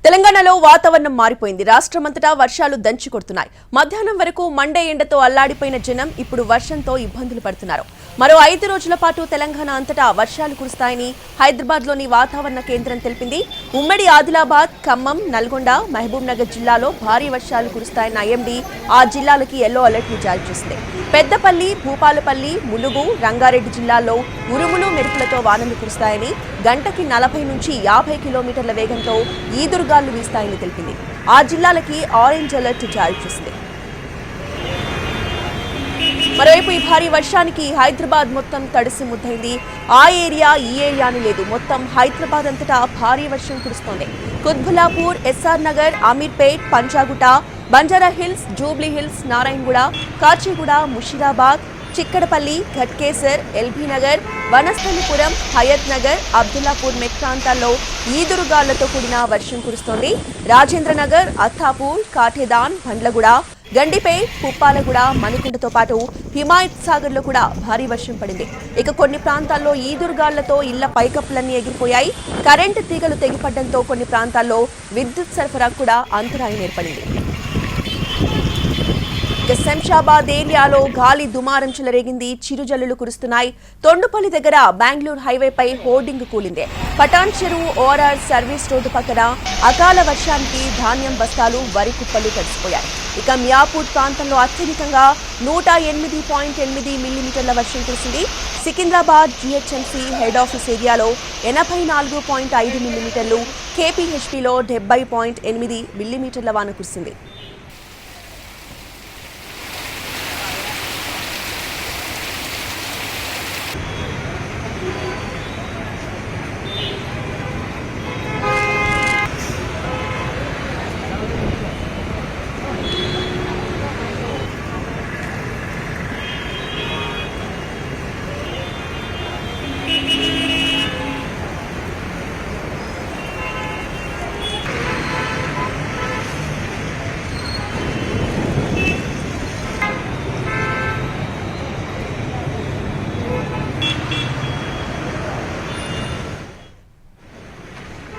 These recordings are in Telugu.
తెలంగాణలో వాతావరణం మారిపోయింది. రాష్ట్రమంతటా వర్షాలు దంచి కొడుతున్నాయి. మధ్యాహ్నం వరకు మండే ఎండతో అల్లాడిపోయిన జనం ఇప్పుడు వర్షంతో ఇబ్బందులు పడుతున్నారు. మరో 5 రోజుల పాటు తెలంగాణ అంతటా వర్షాలు కురుస్తాయని హైదరాబాద్లోని వాతావరణ కేంద్రం తెలిపింది. ఉమ్మడి ఆదిలాబాద్, ఖమ్మం, నల్గొండ, మహబూబ్ నగర్ జిల్లాలో భారీ వర్షాలు కురుస్తాయన్న ఐఎండీ ఆ జిల్లాలకి యెల్లో అలర్ట్ ని జారీ చేసింది. పెద్దపల్లి, భూపాలపల్లి, ములుగు, రంగారెడ్డి జిల్లాల్లో ఉరుములు మెరుపులతో వానలు కురుస్తాయని, గంటకి 40 నుంచి 50 కిలోమీటర్ల వేగంతో ఈదురుగాలు వీస్తాయని తెలిపింది. ఆ జిల్లాలకి ఆరెంజ్ అలర్ట్ జారీ చేసింది. మరోవైపు ఈ భారీ వర్షానికి హైదరాబాద్ మొత్తం తడిసి ముద్దైంది. ఆ ఏరియా ఈ ఏరియా అని లేదు, మొత్తం హైదరాబాద్ అంతటా భారీ వర్షం కురుస్తోంది. Quthbullapur, SR Nagar, Ameerpet, Panjagutta, Banjara Hills, Jubilee Hills, Narayanaguda, Kachiguda, Musheerabad, Chikkadpally, Ghatkesar, LB Nagar, Vanasthalipuram, Hayath Nagar, Abdullapur Met ప్రాంతాల్లో ఈదురుగాళ్లతో కూడిన వర్షం కురుస్తోంది. రాజేంద్ర నగర్, అత్తాపూర్, కాఠేదాన్, బండ్లగూడ, గండిపేట్, పుప్పాలగూడ, మణికొండతో పాటు హిమాయత్ సాగర్ లో కూడా భారీ వర్షం పడింది. ఇక కొన్ని ప్రాంతాల్లో ఈదురుగాళ్లతో ఇళ్ల పైకప్పులన్నీ ఎగిరిపోయాయి. కరెంటు తీగలు తెగిపడడంతో కొన్ని ప్రాంతాల్లో విద్యుత్ సరఫరా కూడా అంతరాయం ఏర్పడింది. శంషాబాద్ ఏరియాలో గాలి దుమారం చెలరేగింది. చిరుజల్లులు కురుస్తున్నాయి. తొండుపల్లి దగ్గర బెంగళూరు హైవేపై హోర్డింగ్ కూలింది. పటాన్ చెరువు ఓఆర్ఆర్ సర్వీస్ రోడ్డు పక్కన అకాల వర్షానికి ధాన్యం బస్తాలు, వరి కుప్పలు తడిసిపోయాయి. ఇక మియాపూర్ ప్రాంతంలో అత్యధికంగా 108.8 మిల్లీమీటర్ల వర్షం కురిసింది. సికింద్రాబాద్ జీహెచ్ఎంసీ హెడ్ ఆఫీస్ ఏరియాలో 84.5 మిల్లీమీటర్లు, కేపీహెచ్పీలో 70.8 మిల్లీమీటర్ల వాన కురిసింది.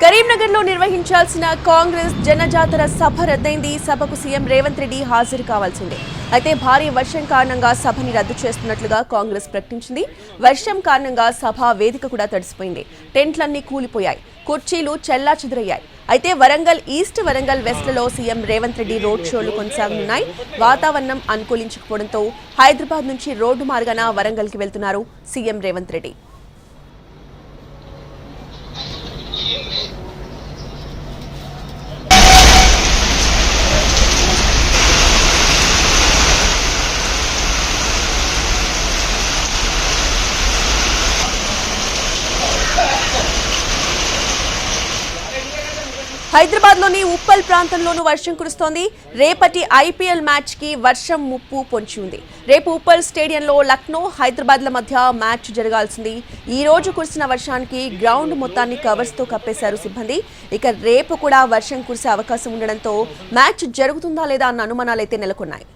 కరీంనగర్ లో నిర్వహించాల్సిన కాంగ్రెస్ జనజాతర సభ రద్దయింది. సభకు సీఎం రేవంత్ రెడ్డి హాజరు కావాల్సిందే. అయితే భారీ వర్షం కారణంగా సభని రద్దు చేస్తున్నట్లుగా కాంగ్రెస్ ప్రకటించింది. వర్షం కారణంగా సభ వేదిక కూడా తడిసిపోయింది. టెంట్లన్నీ కూలిపోయాయి. కుర్చీలు చెల్లాచెదురయ్యాయి. అయితే వరంగల్ ఈస్ట్, వరంగల్ వెస్ట్లో సీఎం రేవంత్ రెడ్డి రోడ్ షోలు కొనసాగనున్నాయి. వాతావరణం అనుకూలించకపోవడంతో హైదరాబాద్ నుంచి రోడ్డు మార్గాన వరంగల్కి వెళ్తున్నారు సీఎం రేవంత్ రెడ్డి. హైదరాబాద్లోని ఉప్పల్ ప్రాంతంలోనూ వర్షం కురుస్తోంది. రేపటి ఐపీఎల్ మ్యాచ్ కి వర్షం ముప్పు పొంచి ఉంది. రేపు ఉప్పల్ స్టేడియంలో లక్నో, హైదరాబాద్ల మధ్య మ్యాచ్ జరగాల్సింది. ఈ రోజు కురిసిన వర్షానికి గ్రౌండ్ మొత్తాన్ని కవర్స్తో కప్పేశారు సిబ్బంది. ఇక రేపు కూడా వర్షం కురిసే అవకాశం ఉండడంతో మ్యాచ్ జరుగుతుందా లేదా అన్న అనుమానాలైతే నెలకొన్నాయి.